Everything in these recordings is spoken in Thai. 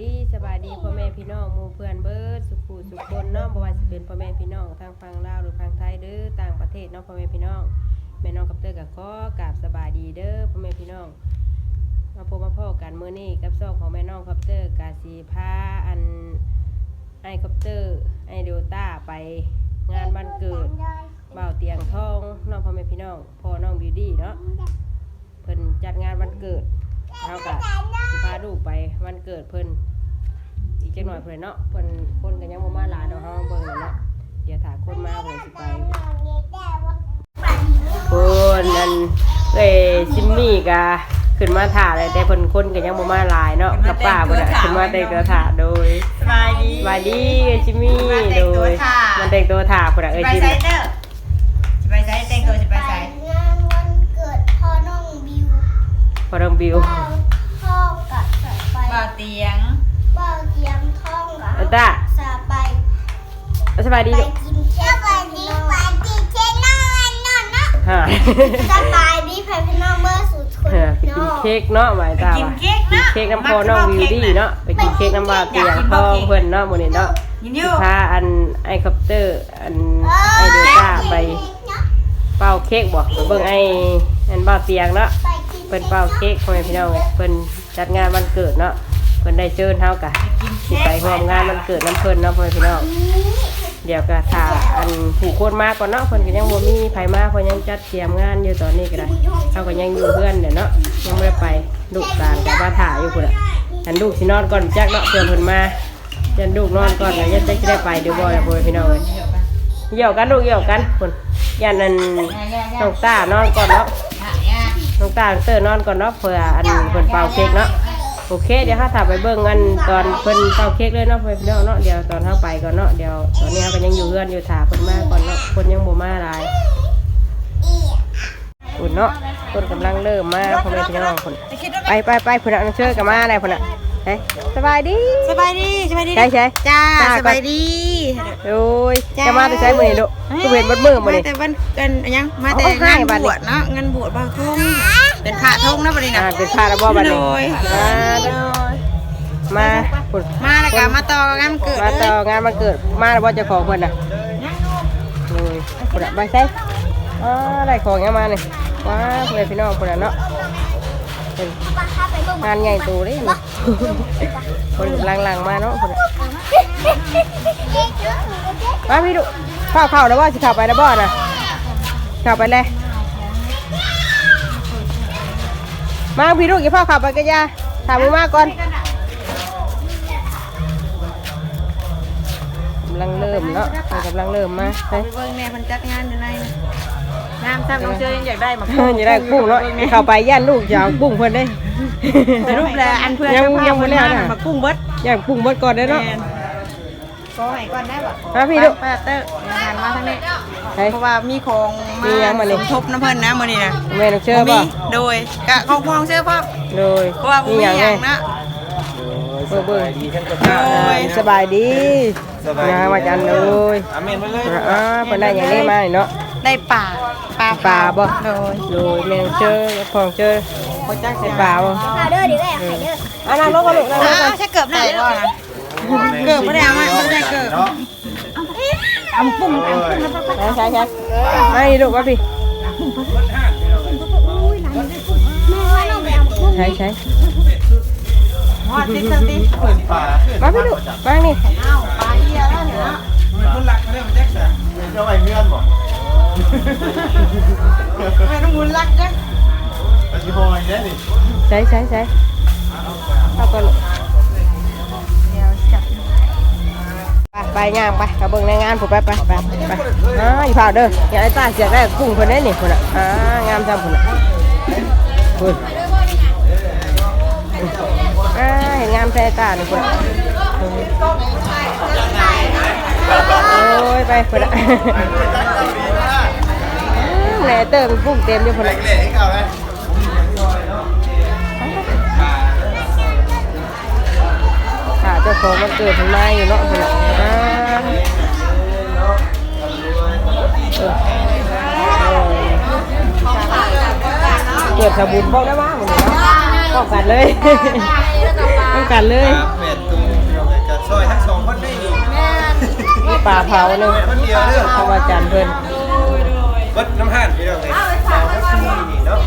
ดีพ่อแม่พี่น้องหมู่เพื่อนเบิดสุขุสุขคนเนาะบ่ว่าสิเป็นพ่อแม่พี่น้องทางฝั่งลาวหรือฝั่งไทยเด้อต่างประเทศเนาะพ่อแม่พี่น้องแม่น้องกับเตอร์ก็ขอกราบสบายดีเด้อพ่อแม่พี่น้องมาพบมาพ้อกันมื้อนี้กับซ่องของแม่น้องคอปเตอร์กาสิพาอันไอคอปเตอร์ไอเดลต้าไปงานวันเกิดบ่าวเตียงทองน้องพ่อแม่พี่น้องพ่อน้องบิวตี้เนาะเพิ่นจัดงานวันเกิดเฮาก็สิพาลูกไปวันเกิดเพิ่นอีกจักหน่อยเพิ่นเนาะเพิ่นคนก็ยังบ่มาหลายดอกเฮาเบิ่งเนาะเดี๋ยวถ้าคนมาเพิ่นสิไปเพิ่นนั่นซิมมี่ก็ขึ้นมาถ่าเลยแต่เพิ่นคนก็ยังบ่มาหลายเนาะกับป้าเพิ่นขึ้นมาแต่งตัวถ่าโดยสบายดีซิมมี่โดยมันแต่งตัวถ่าเพิ่นจิมสบายใจแต่งตัวสบายใจงานวันเกิดพ่อน้องบิว พ่อน้องบิวพ่อกับไป บ่าวเตียง บ่าวเตียงท่องกับ ตา สาไป สบายดี ไป ลูก กินเค้กวันนี้ไปกินเค้กนอนเนาะ ฮะ สบายดีแพพี่น้องเมื่อสุดคน ไปกินเค้กเนาะหมายตา กิน ว่า เค้ก กิน เนาะ เค้กน้ำพ่อน้องบิวตี้เนาะไปกินเค้กน้ำบ่าวเตียงทองเพิ่นเนาะมื้อนี้เนาะสิพาอันไอคอปเตอร์อันไอเดลต้าไปเป่าเค้กบ่ไปเบิ่งไออันบ่าวเตียงเนาะเพิ่นเป่าเค้กพ่อแม่พี่น้องเพิ่นจัดงานวันเกิดเนาะเพิ่นได้เชิญเฮากะสิไปร่วมงานวันเกิดน้ำเพิ่นเนาะพ่อแม่พี่น้องเดี๋ยวก็ถ้าอันผู้คนมาก่อนเนาะเพิ่นก็ยังบ่มีไผมาเพิ่นยังจัดเตรียมงานอยู่ตอนนี้ก็ได้เฮาก็ยังอยู่เพื่อนเนี่ยเนาะยังบ่ได้ไปลูกหลานก็มาถ่าอยู่พุ่นน่ะอันลูกสินอนก่อนจักเนาะเพิ่นมายันลูกนอนก่อนแล้วยันจะได้ไปเดี๋ยวบ่ล่ะพ่อแม่พี่น้องเอ้ยเหี่ยวกันลูกเหี่ยวกันพุ่นยันอันน้องตานอนก่อนเนาะน้องตาเตอร์นอนก่อนเนาะเพื่ออันเพิ่นเป่าเค้กเนาะโอเคเดี๋ยวถ้าถ่ายไปเบิ่งกันตอนเพิ่นเป่าเค้กเลยเนาะเพิ่นเนาะเดี๋ยวตอนเฮาไปก่อนเนาะเดี๋ยวตอนนี้เฮาก็ยังอยู่เฮือนอยู่ถ่าเพิ่นมาก่อนเนาะเพิ่นยังบ่มาหลายพุ่นเนาะเพิ่นกำลังเริ่มมาพ่อแม่พี่น้องพุ่นไปเพิ่นน่ะเชิญกันมาได้พุ่นน่ะเฮ้ยสบายดีใช่จ้าสบายดี โอ้ยจะมาแต่ใช้มื้อนี้ลูกคือเห็นบัดมื้อมื้อนี้ แต่วันกันยังมาแต่งานบวชเนาะงานบวชบ่าวทงเป็นพระทงนะบัดนี้นะ เป็นพาระบ่บัดนี้มาพุ่น มาแล้วก็มาต่องานเกิด มาต่องานวันเกิดมาแล้วบ่เจ้าของเพิ่นน่ะโอ้ยพุ่นน่ะไปใส่ได้ของยังมานี่ว้าเพื่อนพี่น้องพุ่นน่ะเนาะเป็นงานใหญ่โตเลยนี่คนหลังๆมาเนาะพุ่นน่ะมาพี่ดุเข้าแล้วบ่สิเข้าไปแล้วบ่น่ะเข้าไปเลยมาพี่ดุอย่าพาเข้าไปกันยาถามมึงมาก่อนกำลังเริ่มเนาะกำลังเริ่มมาไป เบิ่งแม่มันจัดงานอยู่ในงานซ้ำน้องเชยยังอยากได้มา อยากได้กุ้งเนาะเข้าไปย่านลูกจะเอากุ้งเพิ่นได้ แต่รูปแลอันเพื่อน ยังบ่แล้วนะ มากุ้งเบิด ย่างกุ้งเบิดก่อนได้เนาะ ก็ให้ก่อนได้บ่ มาพี่ดุ ป้าเตอร์หันมาทางนี้ ใช่ เพราะว่ามีของมาสมทบน้ำเพิ่นนะมื้อนี้นะ แม่น้องเชื่อป่ะ โดยกะของพองเชื่อพ่อ โดย เพราะว่าบ่มีหยังนะ เบิ่ง โดย สบายดีงานมาจันเลย อาเมนไปเลย เพิ่นได้อย่างนี้มาเนาะ ได้ป่าบ่ โดย โดยแม่น้องเชื่อของเชื่อ บ่จัก ใส่ ใส่ ปลาบ่ ข่าวเด้อดีแม่ไข่เด้อ นั่งลงกันลูกนั่งลงกัน ใช่เกือบได้บ่นะเกือบบ่ได้เอามาบ่ได้เกือบ เนาะ ใช่มาดิลูกมาพี่ แม่ว่าน้องแบบกุ้ง ใช่ ฮอดติดสติ ป่า มาพี่ลูกมานี่ อ้าวปลาเหี้ยแล้วเนี่ย คนหลักเขาเรียกว่าแจ็คสันเจ้าไอ้เงื่อนบอก แม่ต้องมุนรักจัง ปฏิบัติได้ดิ ใช่เอาก่อนลูก เดี๋ยวจับ ไปย่างไปกระเบื้องในงานผมไปอยู่เผาเด้ออย่าไอ้ตาเสียได้กุ้งคนนี้นี่คนน่ะงามจังคนน่ะคุณเห็นงามแท้ตานี่คนน่ะโอ้ยไปคนน่ะแหน่เติมกุ้งเต็มอยู่คนน่ะ เละให้เก่าเลย เจ้าของมันเกิดทำไมอยู่เนาะคนน่ะเกิดสบุนบอกได้ว่าหมดเลยเนาะป้องกันเลย กันเลย เป็ดตุ้มกับซอยทั้งสองคนได้ดี มีปลาเผาหนึง คนเดียวเด้อ ทำอาจารย์เพิ่น วัดน้ำห่านพี่น้องเลยเราก็ที่นี่เนาะ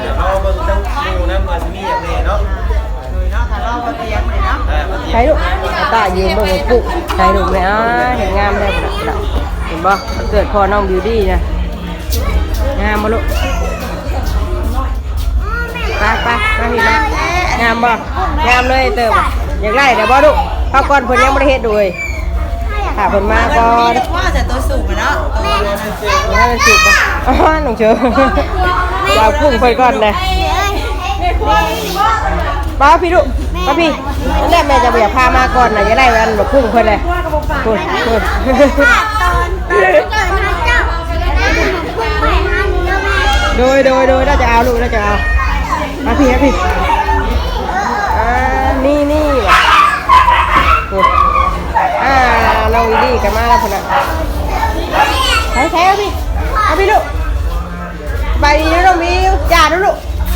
เดี๋ยวเราเบิ่งทั้งดูน้ำมันมีอย่างนี้เนาะ เนาะถ้าเราบ่เตียงเลยเนาะ ใช้ลูกตายืนเบิ่งปุ๊บใช้ลูกเลยเห็นงามได้บ่ล่ะเห็นบ่มันเกิดพอน้องบิวตี้นะงามบ่ลูกไปพี่นะงามบ่งามเลยเติมอยากไล่เดี๋ยวบ่ลูกเข้าก่อนเพิ่นยังบ่ได้เฮ็ดด้วยถ้าเพิ่นมาก่อน ว่าจะตัวสูงเนาะ น่าจะสุกป่ะอ๋อหนูเชื่อเราพุ่งไปก่อนเลยป้าพี่ดุป้าพี่นั่นแหละแม่จะอยากพามาก่อนนะจะได้วันแบบพุ่งไปเลยพุ่งโดยเราจะเอาลูกเราจะเอามาพี่นี่ว่ะเราดีกันมาแล้วคนน่ะใช้เอาพี่ลูกไปดีนะน้องมิวจ่าดูลูก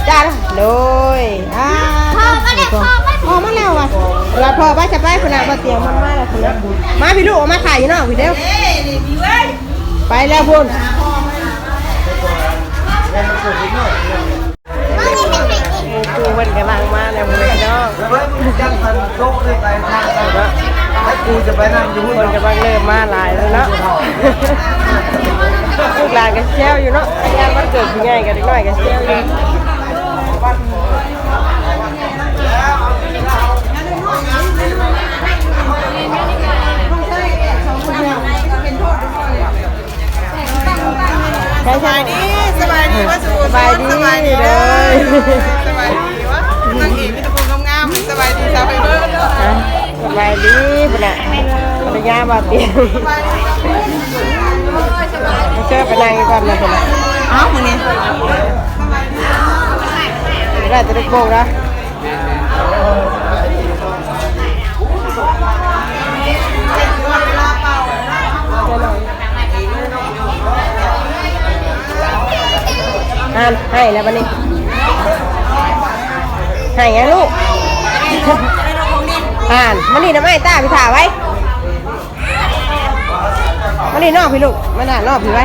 จ่าเลยพอมาแล้วว่ะเราพอไปจะไปคนน่ะมาเตียงมันมาแล้วคนน่ะมาพี่ลูกมาถ่ายอยู่เนาะพี่เดียวไปแล้วพุ่นกูมันกำลังมาแล้วมึงเนาะ แล้วเว้ยมึงจังทันโต๊ะเลยไปทางไหนวะถ้ากูจะไปนั่งอยู่ คนกำลังเริ่มมาหลายแล้วเนาะลูกหลานกันเชี่ยวอยู่เนาะงานวันเกิดคุณยายกันน้อยกันเชี่ยวอยู่สบายดีว่าสูสบายดีเลย สบายดีวะนั่งเอกมีแต่คนงามๆสบายดีสบายดี สบายดีปุ่นอ่ะภรรยาบาดเตียงมาเจอไปนั่งก่อนนะปุ่นอ่ะ อ้าวมึงเนี่ย ได้จะได้โบกนะให้แล้วบันนี้ให้ไงลูกมันนี่นะไม่ตาพี่ถ่าไว้มันนี่นอกพี่ลูกมันน่ะนอกพี่ไว้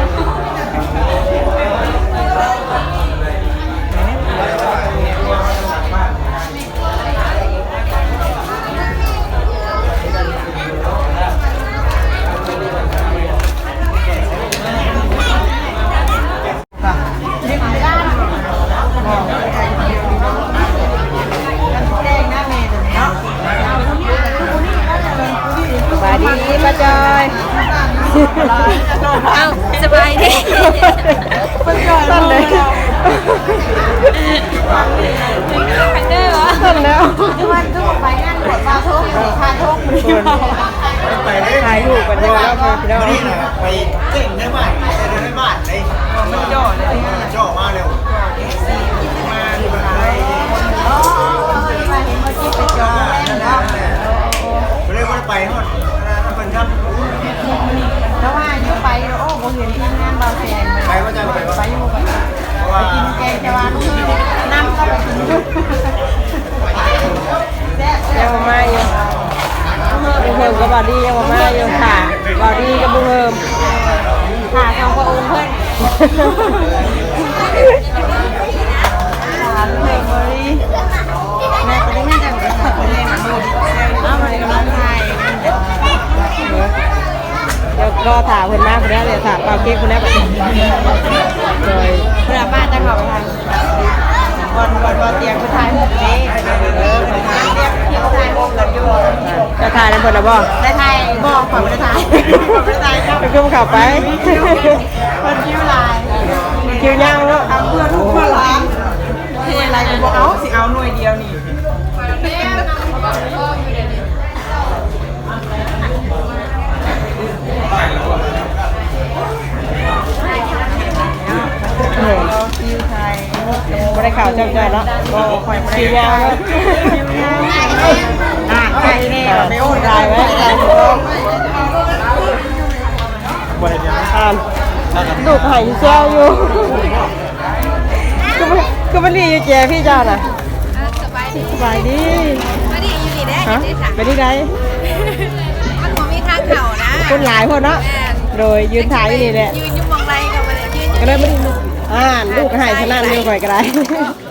สบายดีป้าจอยเอาสบายดีสั้นเลยสั้นแล้ววันทุกไปงานบวชมาทุกพาทุกไปได้ ถ่ายรูปกันเยอะแล้วพี่น้อง นี่นะไปเก่งได้ไหมได้บ้านเลย มันย่อเลย จ่อมาเร็ว มาอ๋อมาเห็นเมื่อกี้ไปจองแล้ว ไปเลยว่าไปฮอดเป็นครับ แล้วว่าอยู่ไปโอ้โหเห็นทีมงานบางแสน ไปว่าจะไปว่า ไปอยู่กันไปกินแกงจะว่าน้ำก็ไปกิน ยังมาอยู่บุ้งเพิ่มกับบอดี้ยังมาอยู่ค่ะบอดี้กับบุ้งเพิ่ม ขาทำกระองเพื่อนขาเพลงบริแม่ก็ได้แม่จังเลยเพลงมันดูเอามาในกำลังไทย เดี๋ยวรอถ่าเพิ่นมาเพิ่นแล้วเดี๋ยวถ่าเป่าเค้กเพิ่นแล้วแบบโดย เพื่อบ้านจะเข้าไปทางบอลเตียงไปทายหกนี้เตียงที่ทายหกกันอยู่ จะถ่ายในเพิ่นน่ะบ่ ได้ทายบอกขวัญได้ทายได้ทายครับ ไปขึ้นเข้าไป คนคิวลาย คิวยาวเนาะ ทำเพื่อทุกคนร้านเทอะไรก็บอกเอาสิเอาหน่วยเดียวนี่เราคิวไทย บ่ได้ข่าวจังใจเนาะ คอย คิวยาวเนาะ ใช่แน่ไม่โอ้ได้ไว้ บ่เห็นยัง อ่านลูกหายเจ้าอยู่คือมันดีอยู่แจพี่เจ้าน่ะสบายดี ฮะไปที่ใด มันบ่มีทางเข้านะ คนหลายคนเนาะโดยยืนถ่ายอยู่นี่แหละ ยืนอยู่มองไรก็บ่ได้ยืน ก็เลยไม่ได้ลูกก็ให้ชนะเร็วกว่าก็ได้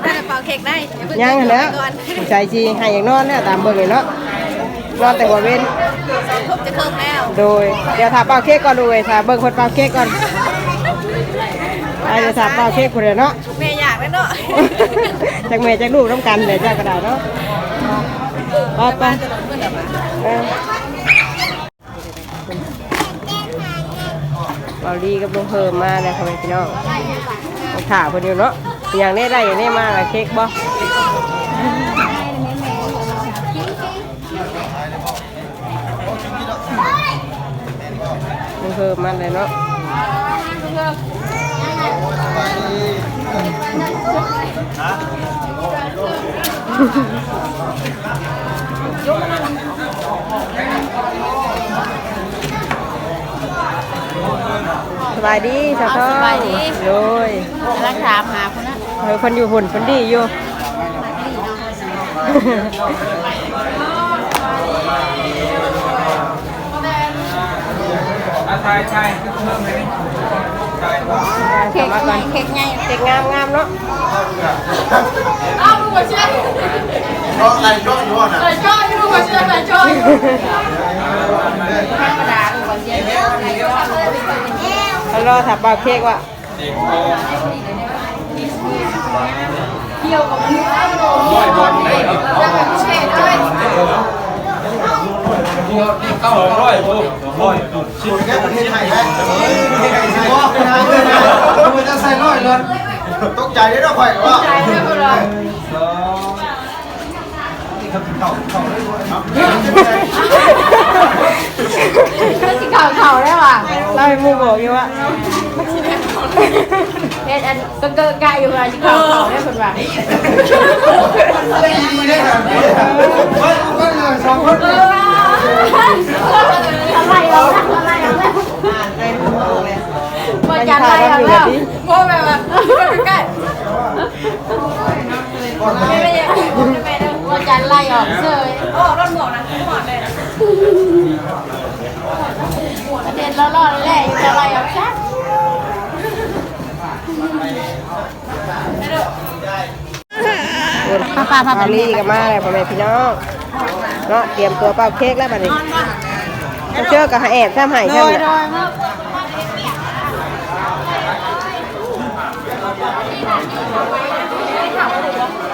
ได้เป่าเค้กได้ ยังแล้วใจจีให้อย่างนอนเนี่ยตามเบิ่งเลยเนาะนอนแต่หัวเว้น ทุบจะเคิงแล้ว โดยเดี๋ยวถามเป่าเค้กก่อนดูเลยถามเบิ่งคนเป่าเค้กก่อนเดี๋ยวถามเป่าเค้กคนเดียวเนาะ แม่อยากแล้วเนาะ จากแม่จากลูกต้องกันเดี๋ยวจะกระดาษเนาะไปเบาดีกับลุงเพิ่มมาเลยค่ะพี่น้องถามคนเดียวเนาะอย่างนี้ได้อย่างนี้มาละเค้กบ่ลุงเพิ่มมาเลยเนาะสบายดีสาวทองโดย กำลังถามหาคนนั้น คนอยู่หุ่นคนดีอยู่ใช่เพิ่มเลยใช่ เค้กไงเค้กไงเค้กงามงามเนาะ อ้าวลูกมาเชื่อ ก็อะไรก็อยู่น่ะ ใส่ช่อยลูกมาเชื่อใส่ช่อยธรรมดาลูกมาเชื่อใส่ช่อย แล้วรอถับเป่าเค้กว่ะ เที่ยวกับมันได้โดน ร้อยบอลได้ครับ จะแบบเช็ดด้วย เข้า200ชิ้นแค่ประเทศไทยได้ประเทศไทยใช่มันจะใส่100เลยตกใจได้ด้วยข่อยว่าใจได้หมดเลยนี่ครับเข่าเข่าได้ว่ะ เราให้มูบอกอยู่ว่า เฮ็ดอันก็กะอยู่ว่าสิเข่าได้คนว่า ดีได้ครับก็เลย2คนอะไรเราอะไรเราบ่จัดอะไรเราแล้วโง่แบบว่าใกล้ไม่ได้บ่จัดไล่ออกเสยโอ้รถหมวกนะหมวกเลยประเด็นรอดๆแหละอยู่จะไล่ออกซักพาลีกันมาเลยพ่อแม่พี่น้องเนาะเตรียมตัวเป่าเค้กแล้วบัดนี้เชื่อกับแอบซ้ำให้ใช่ไหม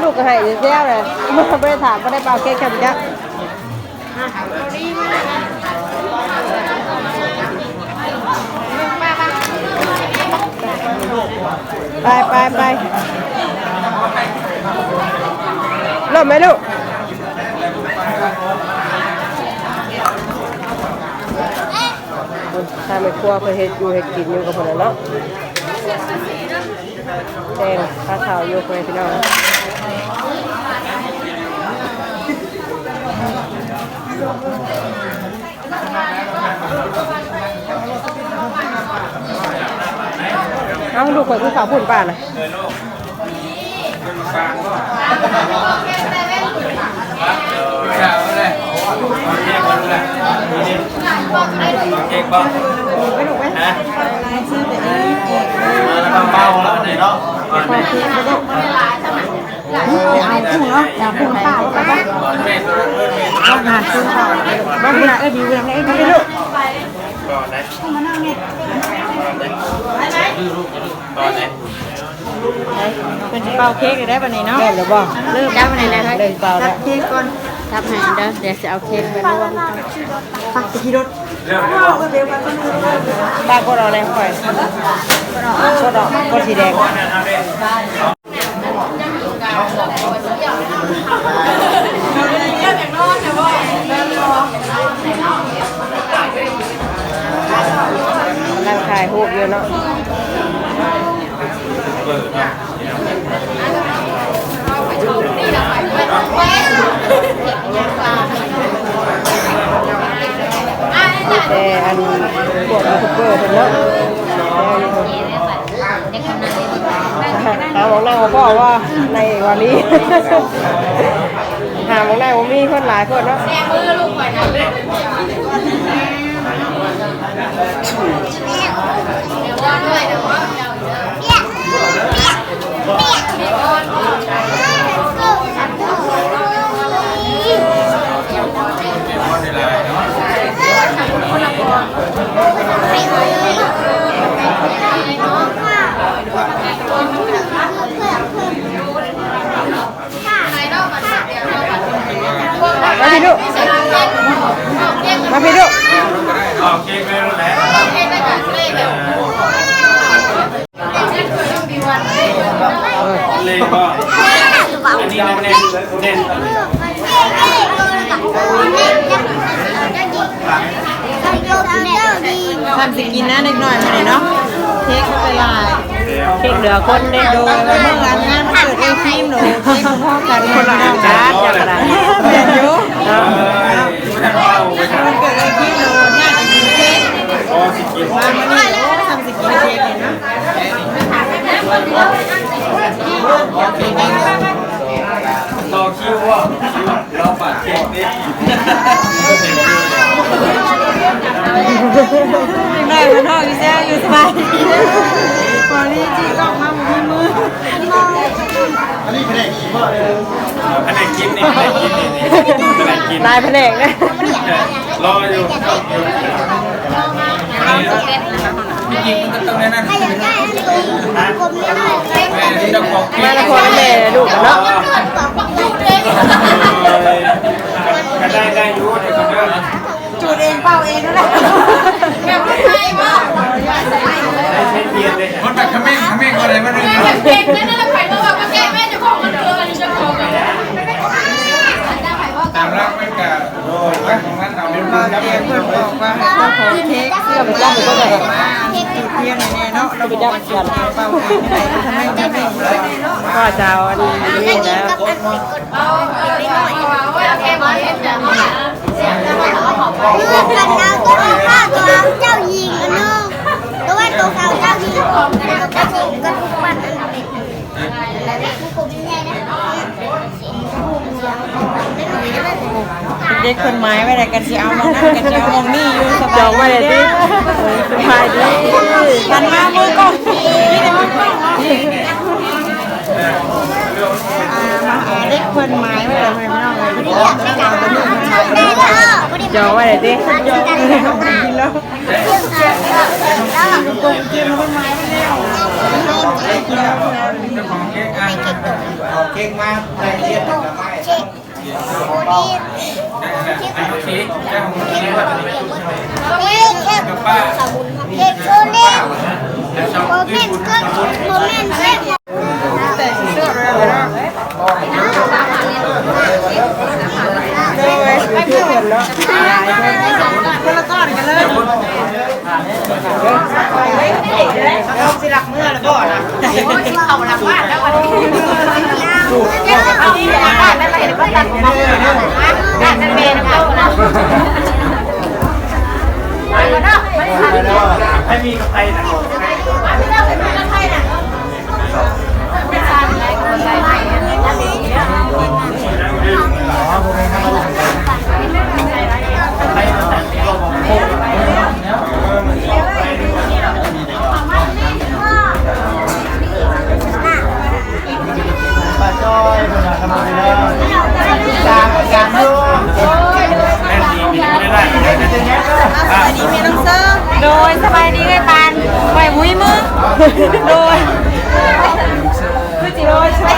ลูกก็ให้เจ้าเลยไม่ได้ถามก็ได้เป่าเค้กแค่นี้ไปเริ่มไหมลูกถ้าไม่กลัวเพื่อเห็ดอยู่เห็ดกินอยู่กับคนนั้นเนาะแดงข้าวขาวอยู่ไปพี่น้องเอาลูกคนที่สาวพุ่นป่านะเค้กบ้างไม่ถูกไหมฮะซื้อแต่เอง เบาแล้วไหนเนาะ เอาคู่เนาะอยากพุ่งป่าไปบ้างบ้างหาซื้อป่าบ้างหาไอ้บิวยังไงไอ้บิวลูกเป็นเป่าเค้กได้ป่ะนี่เนาะเริ่มแล้วบ่เริ่มได้ป่ะนี่แล้วเริ่มเป่าแล้วเค้กก่อนทับให้เดี๋ยวจะเอาเค้กไปรวมปักตะกี้รถบ้าก็รอแรงค่อยก็ดอกก็สีแดงร่างกายหูบเยอะเนาะแต่อันพวกยูทูบเบอร์เนาะหาหมองนั่งพ่อว่าในวันนี้หา มองได้ผมมีคนหลายคนเนาะ มาพี่ดุมาพี่ดุ ออกเค้กเลยแหละเลยก็อันนี้เน้นเน้น ทำสิกินนะเด็กหน่อยมาเลยเนาะเค้กก็ไปลาย เค้กเหลือคนเด้ โดยเมื่องานมันเกิดเองฟิล์มหนูเค้กพ่อกันคนละ จ้าจ้ากระดาษ เรียนอยู่ ไม่ได้เอาไป มันเกิดเองฟิล์มหนูเนี่ยจะกินเค้ก พอสิกิน มาเมื่อนี้ทำสิกินเค้กเลยนะ ต่อคิวว่าเราปัดเค้กนี่ ได้มันนอกอยู่แซ่อยู่สบายพอนี่จีก็มาหมุนมือ อันนี้แผนกอีกบ่เลย อันไหนกินนี่อันไหนกินนี่อันไหนกิน นายแผนกนะ รออยู่จริงมันก็ต้องแน่นั่นที่เราบอก มาละคนแม่ลูกเนาะ ก็ได้อยู่เดี๋ยวก็เดิน จูดเองเป่าเองนั่นแหละแบบไม่ใช่ป่ะ ใช้เทียนเลยมันแบบขมิ้นอะไรมันเลย เก่งนั่นแหละใครบอกว่าแกแม่จะของมันเกินจะของกัน ตามรักไม่กะโดยของนั้นเอาเป็น มา มา เตรียมเพื่อนบอกว่าให้เจ้าของเค้กเสื้อไปจ้างก็ได้มาจุดเทียนในเนาะเราบอกว่าจุดเทียนเป่าเองไหนทำไมไม่เป็นเลย ก็จะเอาอันนี้แล้ว ว่าแกมาเห็นแต่ว่า เพื่อนกันเราก็มีค่าตัวเจ้าหญิงอันนึงตัวว่าตัวเขาเจ้าหญิงของกันเจ้าหญิงก็ทุกวันอันนั้นแล้วผู้คุมใหญ่นะ เด็กคนไม้ไว้ไหนกันสิเอามานั่งกันจะเอามองนี่อยู่ส จ บา อย งไว้เลยดิสบายดี หันมามือก่อนนี่ในมือก่อนมาเด็กคนไม้ไว้เลยไม่น้องเลยไม่ได้ไม่เอาตัวนี้มันใช้ได้ ได้แล้ว จองไว้เลยดิ กินแล้วกงกินคนไม้ไม่ได้กินแล้ว เจ้าของเค้กอ่ะ เอาเค้กมาใส่เทียนกับไม้ เช็คโอดี ไอ้เค้กเจ้าของเค้กว่า เช็ค กับป้า เช็คโอดี แล้วชอบ โมเมนต์ก็โมเมนต์เช็ค แต่เสื้อเลยนะเลยไม่เพื่อนเนาะคนละก้อนกันเลยเราสิหลักเมื่อแล้วก่อนนะเขาหลักบ้านแล้ววันนี้เอาที่หลักบ้านนั่นเลยก็ตัดมาบ้านนั่นเมนเขานะไปก่อนเนาะไม่ทัน ให้มีกับใครนะ ไม่ได้เป็นใครนะไม่ทันอะไรก็ไม่ได้ป้าจ้อยเป็นอะไรกันเลยการดู แม่ดีมีไม่ได้ สบายดีมีน้องเซอร์โดยสบายดีไอ้ปานไหวมุ้ยมือโดยคือจิโร่ใช่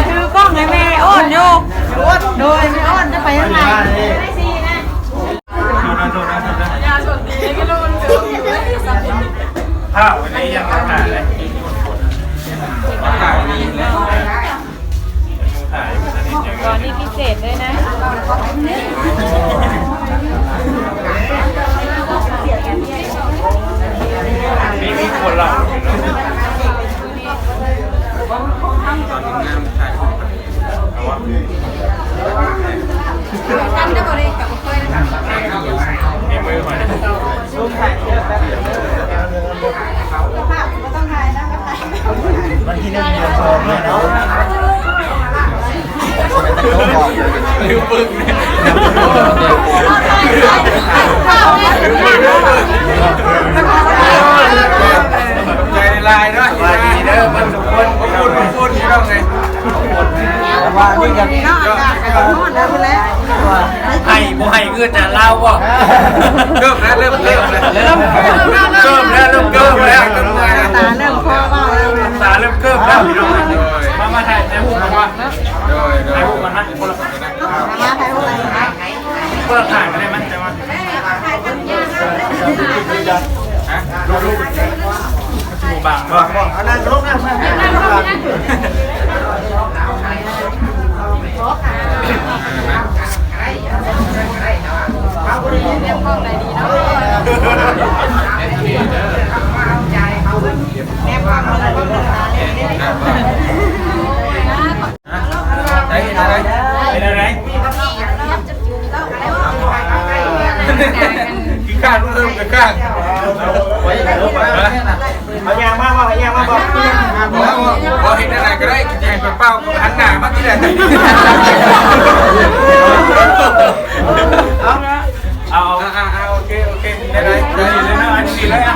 คือกล้องไงแม่อ้อนโยกโดยไม่อ้อนจะไปยังไง ข้าววันนี้ยังไม่ถ่ายเลยถ่ายดีแล้วถ่ายมันจะนิดยัง ตอนนี้พิเศษด้วยนะ มีคนเราตอนงานถ่ายเอาวะมีมือมาเนี่ย วันที่1 เดือน 2เนาะ ลืมปึ้งใจลายด้วยว่าดีเด้อมันสมควรพูดที่เราไงว่านี่กันให้บ่ให้เงินน่ะเล่าบ่เริ่มแล้วตาเริ่มเกิบแล้วพี่น้องมาถ่ายรูปมาถ่ายรูปกันนะคนละมาถ่ายรูปเปิดถ่ายกันได้มั้ยจะมาลูกชูบางอันนั้นลูกนะกี่ข้างลูกเริ่มกี่ข้างเอายางมาบ่เอายางมาบ่บ่เห็นอะไรก็ได้แจกเป้าหันหน้ามาที่ไหนเอาโอเคได้เลยนะอันนี้เลยอ่ะ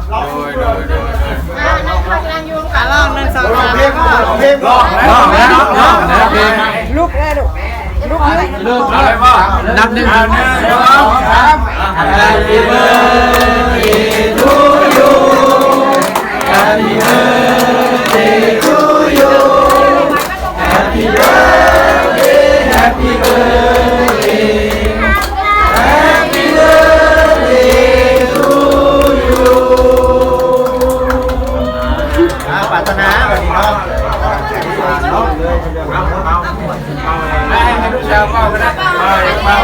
โดยลองนั่นสองลองลูกเลยลูกอะไรบ้างนับหนึ่งHappy birthday to you Happy birthday to you Happy birthday Happy birthday Happy birthday to you ปรารถนาวันนี้เนาะให้ลูกสาวเป่าก็ได้เป่า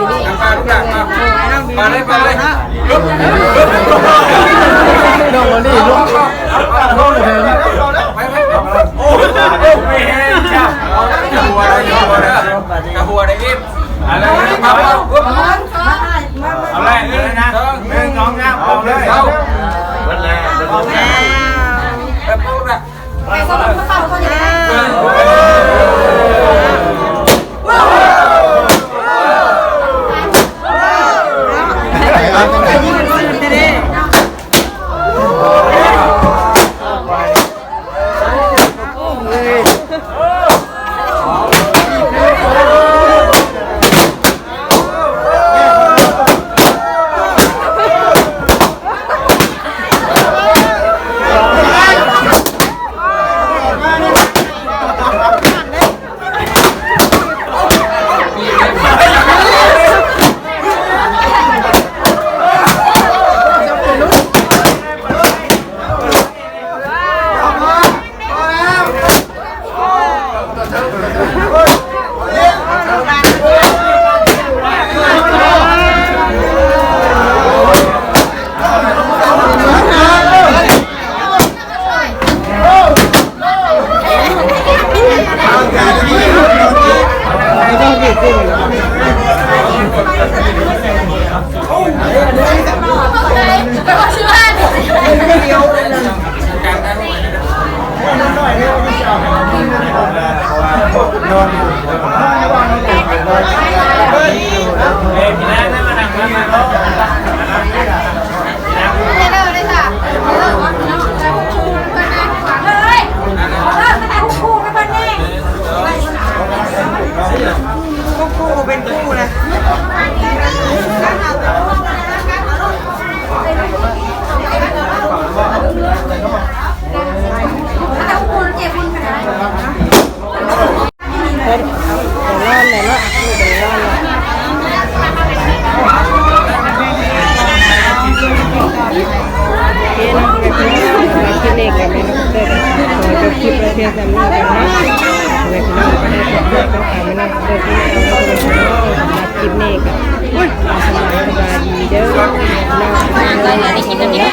ลูกหลานมาเลยลุกน้องนี่ลุกน้องเลยโอ้ไม่เห็นจ้าหัวได้ยิ้มอะไรมาเอาเลยนะหนึ่งสองสามเอาเลยเอาวันแรกแล้วปุ๊บนะไปสลับเป่าเขาจะคลิปเพียงแต่นี้กันนะเวทีนี้ก็ได้จบแล้วค่ะไม่น่าเลิกที่เราไม่ได้มาคลิปนี้กันสบายดีเด้อ